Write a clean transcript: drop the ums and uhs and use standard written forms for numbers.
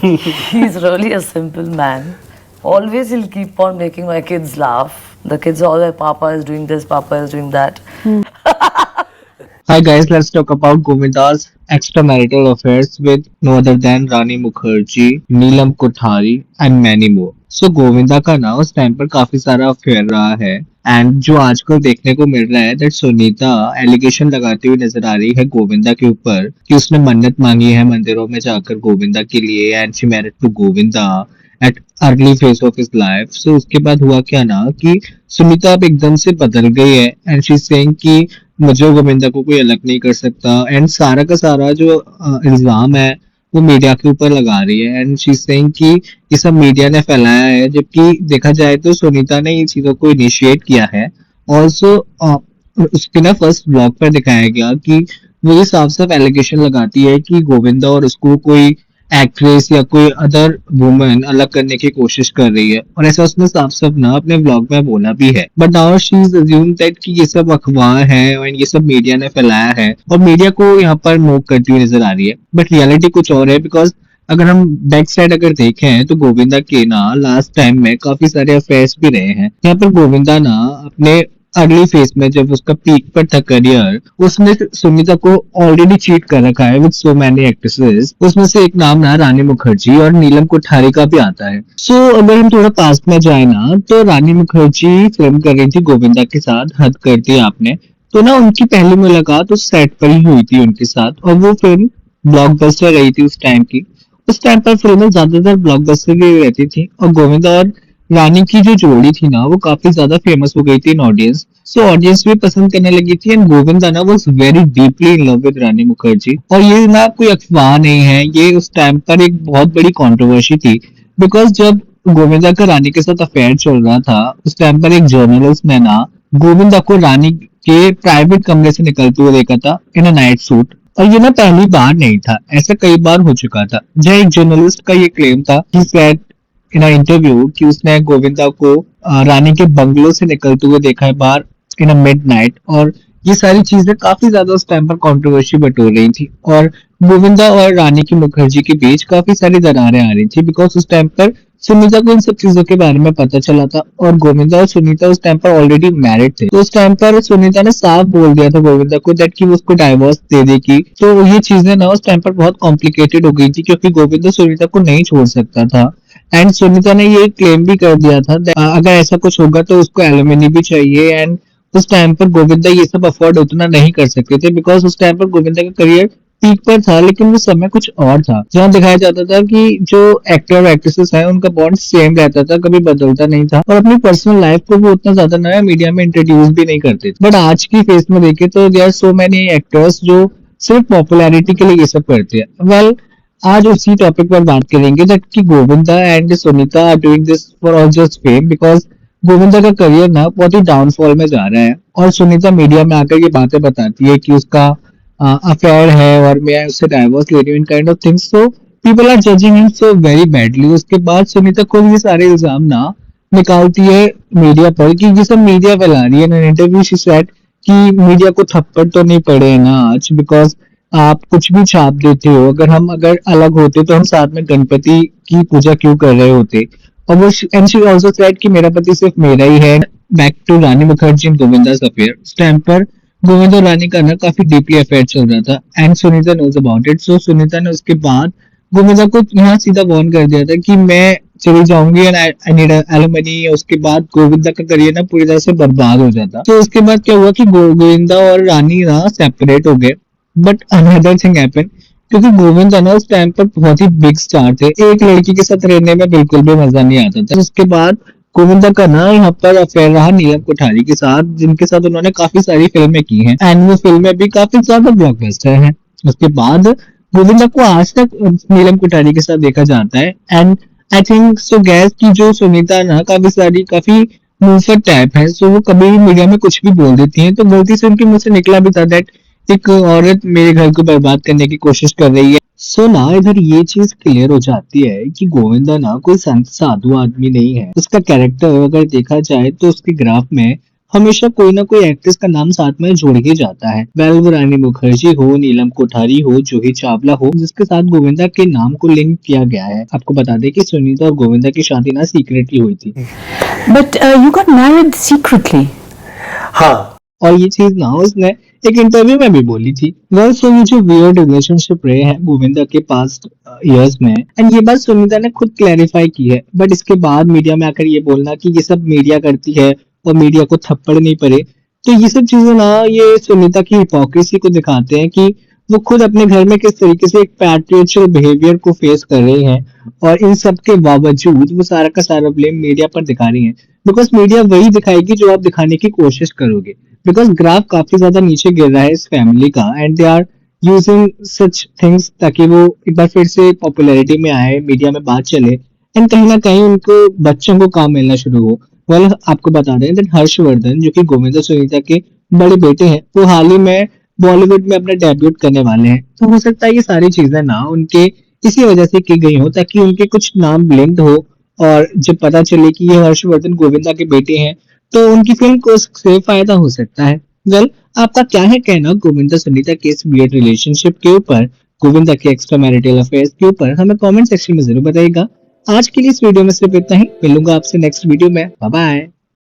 He's really a simple man. Always he'll keep on making my kids laugh. The kids are all like, Papa is doing this, Papa is doing that. Hi guys, let's talk about Govinda's extramarital affairs with no other than Rani Mukherjee, Neelam Kothari and many more. So Govinda का ना उस time पर काफी सारा affair रहा है and जो आजकल देखने को मिल रहा है दैट सुनीता एलिगेशन लगाती हुई नजर आ रही है गोविंदा के ऊपर कि उसने मन्नत मांगी है मंदिरों में जाकर गोविंदा के लिए and she married to Govinda at early phase of his life. So उसके बाद हुआ क्या ना कि सुनीता अब एकदम से बदल गई है एंड शी सेइंग कि मुझे और गोविंदा को कोई अलग नहीं कर सकता एंड सारा का सारा जो इल्जाम है वो मीडिया के ऊपर लगा रही है एंड शी सेइंग कि ये सब मीडिया ने फैलाया है जबकि देखा जाए तो सुनीता ने इन चीजों को इनिशिएट किया है। ऑल्सो उसके ना फर्स्ट ब्लॉग पर दिखाया गया कि वो ये साफ साफ एलिगेशन लगाती है कि गोविंदा और उसको कोई एक्ट्रेस या कोई अदर वुमन अलग करने की कोशिश कर रही है और ऐसा उसने साफ साफ ना अपने व्लॉग में बोला भी है। But now she is assume that कि ये सब अफवाह है और ये सब मीडिया ने फैलाया है और मीडिया को यहाँ पर मूव करती हुई नजर आ रही है बट रियलिटी कुछ और है बिकॉज अगर हम बैक साइड अगर देखें तो गोविंदा के ना लास्ट टाइम में काफी सारे अफेयर्स भी रहे हैं। यहाँ पर गोविंदा ना अपने अर्ली फेज में जब उसका पीक पर था करियर उसने सुनीता को ऑलरेडी चीट कर रखा है विद सो मैनी एक्ट्रेसेस। उसमें से एक नाम ना रानी मुखर्जी और नीलम कोठारी का भी आता है। सो अगर हम थोड़ा पास्ट में जाए ना तो रानी मुखर्जी फिल्म कर रही थी गोविंदा के साथ हद कर दी आपने। तो ना उनकी पहली मुलाकात उस सेट पर ही हुई थी उनके साथ और वो फिल्म ब्लॉकबस्टर रही थी उस टाइम की। उस टाइम पर फिल्में ज्यादातर ब्लॉकबस्टर की रहती थी और गोविंदा और रानी की जो जोड़ी थी ना वो काफी ज्यादा फेमस हो गई थी इन ऑडियंस। सो ऑडियंस भी पसंद करने लगी थी एंड गोविंदा ना was very deeply in love with Rani Mukherjee. और ये ना कोई अफवाह नहीं है, ये उस टाइम पर एक बहुत बड़ी कंट्रोवर्सी थी बिकॉज जब गोविंदा का रानी के साथ अफेयर चल रहा था उस टाइम पर एक जर्नलिस्ट ने ना गोविंदा को रानी के प्राइवेट कमरे से निकलते हुए देखा था इन अ नाइट सूट। और ये ना पहली बार नहीं था, ऐसा कई बार हो चुका था। जब एक जर्नलिस्ट का ये क्लेम था कि सेड इन इंटरव्यू कि उसने गोविंदा को रानी के बंगलो से निकलते हुए देखा है बाहर इन अ मिडनाइट। और ये सारी चीजें काफी ज्यादा उस टाइम पर कंट्रोवर्सी बटोर रही थी और गोविंदा और रानी की मुखर्जी के बीच काफी सारी दरारें आ रही थी बिकॉज उस टाइम पर सुनीता को इन सब चीजों के बारे में पता चला था और गोविंदा और सुनीता उस टाइम पर ऑलरेडी मैरिड थे। तो उस टाइम पर सुनीता ने साफ बोल दिया था गोविंदा को दैट कि वो उसको डाइवोर्स दे देगी। तो ये चीजें ना उस टाइम पर बहुत कॉम्प्लिकेटेड हो गई थी क्योंकि गोविंदा सुनीता को नहीं छोड़ सकता था एंड सुनीता ने ये क्लेम भी कर दिया था अगर ऐसा कुछ होगा तो उसको एलिमनी भी चाहिए। एंड उस टाइम पर गोविंदा ये सब अफोर्ड उतना नहीं कर सकते थे बिकॉज उस टाइम पर गोविंदा का करियर पीक पर था लेकिन वो समय कुछ और था जहाँ दिखाया जाता था कि जो एक्टर और एक्ट्रेसेस हैं उनका बॉन्ड सेम रहता था, कभी बदलता नहीं था और अपनी पर्सनल लाइफ को वो उतना ज्यादा नया मीडिया में इंट्रोड्यूस भी नहीं करते थे। बट आज की फेस में देखे तो there are so many actors जो सिर्फ पॉपुलैरिटी के लिए ये सब करते हैं। वेल आज उसी टॉपिक पर बात करेंगे दैट कि Govinda and Sunita are doing this for all just fame because Govinda का करियर ना बहुत ही डाउनफॉल में जा रहा है और सुनीता मीडिया में आकर ये बातें बताती है कि उसका अफेयर है और मैं उससे डाइवोर्स ले रही हूँ in kind of things. So people are judging him so very badly. उसके बाद सुनीता खुद ये सारे इल्जाम ना निकालती है मीडिया पर कि ये सब मीडिया फैला रही है। इन इंटरव्यू शी सेड कि मीडिया को थप्पड़ तो नहीं पड़े ना आज बिकॉज आप कुछ भी छाप देते हो। अगर अलग होते तो हम साथ में गणपति की पूजा क्यों कर रहे होते। और वो एंड शी आल्सो सेड कि मेरा पति सिर्फ मेरा ही है। Back to Rani Mukherjee and Govinda's affair. उस टाइम पर गोविंदा और रानी का ना काफी डीपली अफेयर चल रहा था and Sunita knows about it. So Sunita ने उसके बाद गोविंदा को यहाँ सीधा वार्न कर दिया था कि मैं चली जाऊंगी एंड आई नीड एलिमनी। उसके बाद गोविंदा का करियर ना पूरी तरह से बर्बाद हो जाता। तो उसके बाद क्या हुआ कि गोविंदा और रानी ना सेपरेट हो गए। बट अनदर थिंग हैपेंड क्योंकि गोविंदा ना उस टाइम पर बहुत ही बिग स्टार थे, एक लड़की के साथ रहने में बिल्कुल भी मजा नहीं आता था। उसके बाद गोविंदा का ना यहाँ पर अफेयर रहा नीलम कोठारी के साथ जिनके साथ उन्होंने काफी सारी फिल्में की हैं एंड वो फिल्में भी काफी ज्यादा ब्लॉकबस्टर हैं। उसके बाद गोविंदा को आज तक नीलम कोठारी के साथ देखा जाता है and I think so gas की जो सुनीता ना काफी मुंहफट टाइप है। सो वो कभी भी मीडिया में कुछ भी बोल देती हैं तो गलती से उनके मुंह से निकला भी था दैट एक औरत मेरे घर को बर्बाद करने की कोशिश कर रही है। सो ना इधर ये चीज क्लियर हो जाती है कि गोविंदा ना कोई संत साधु आदमी नहीं है। उसका कैरेक्टर अगर देखा जाए तो उसके ग्राफ में हमेशा कोई ना कोई एक्ट्रेस का नाम साथ में जोड़ ही जाता है। वेल वो रानी मुखर्जी हो, नीलम कोठारी हो, जूही चावला हो, जिसके साथ गोविंदा के नाम को लिंक किया गया है। आपको बता दें कि सुनीता और गोविंदा की शादी ना सीक्रेटली हुई थी। But you got married secretly. हाँ, और ये चीज ना उसने एक इंटरव्यू में भी बोली थी। वेल सो ये जो वियर्ड रिलेशनशिप रहे हैं गोविंदा के पास्ट इयर्स में, एंड ये बात सुनीता ने खुद क्लैरिफाई की है, बट इसके बाद मीडिया में आकर ये बोलना कि ये सब मीडिया करती है और मीडिया को थप्पड़ नहीं पड़े, तो ये सब चीजें ना ये सुनीता की हिपोक्रेसी को दिखाते हैं कि वो खुद अपने घर में किस तरीके से एक पैट्रियर्चल बिहेवियर को फेस कर रही हैं, और इन सब के बावजूद वो सारा का सारा ब्लेम मीडिया पर दिखा रही हैं, बिकॉज मीडिया वही दिखाएगी जो आप दिखाने की कोशिश करोगे। बिकॉज ग्राफ काफी ज्यादा नीचे गिर रहा है इस फैमिली का, and they are using such things ताकि वो एक बार फिर से पॉपुलैरिटी में आए, मीडिया में बात चले, एंड कहीं ना कहीं उनको बच्चों को काम मिलना शुरू हो। वेल आपको बता दें दैट हर्षवर्धन जो कि गोविंदा सुनीता के बड़े बेटे हैं, वो हाल ही में बॉलीवुड में अपना डेब्यूट करने वाले हैं। तो हो सकता है ये सारी चीजें ना उनके इसी वजह से की गई हो ताकि उनके कुछ नाम लिंक्ड हो, और जब पता चले कि ये हर्षवर्धन गोविंदा के बेटे हैं तो उनकी फिल्म को उससे फायदा हो सकता है। वेल आपका क्या है कहना गोविंदा सुनीता के इस वियर्ड रिलेशनशिप के ऊपर, गोविंदा के एक्स्ट्रा मैरिटल अफेयर्स के ऊपर, हमें कमेंट सेक्शन में जरूर बताइएगा। आज के लिए इस वीडियो में सिर्फ इतना ही, मिलूंगा आपसे नेक्स्ट वीडियो में। Bye bye.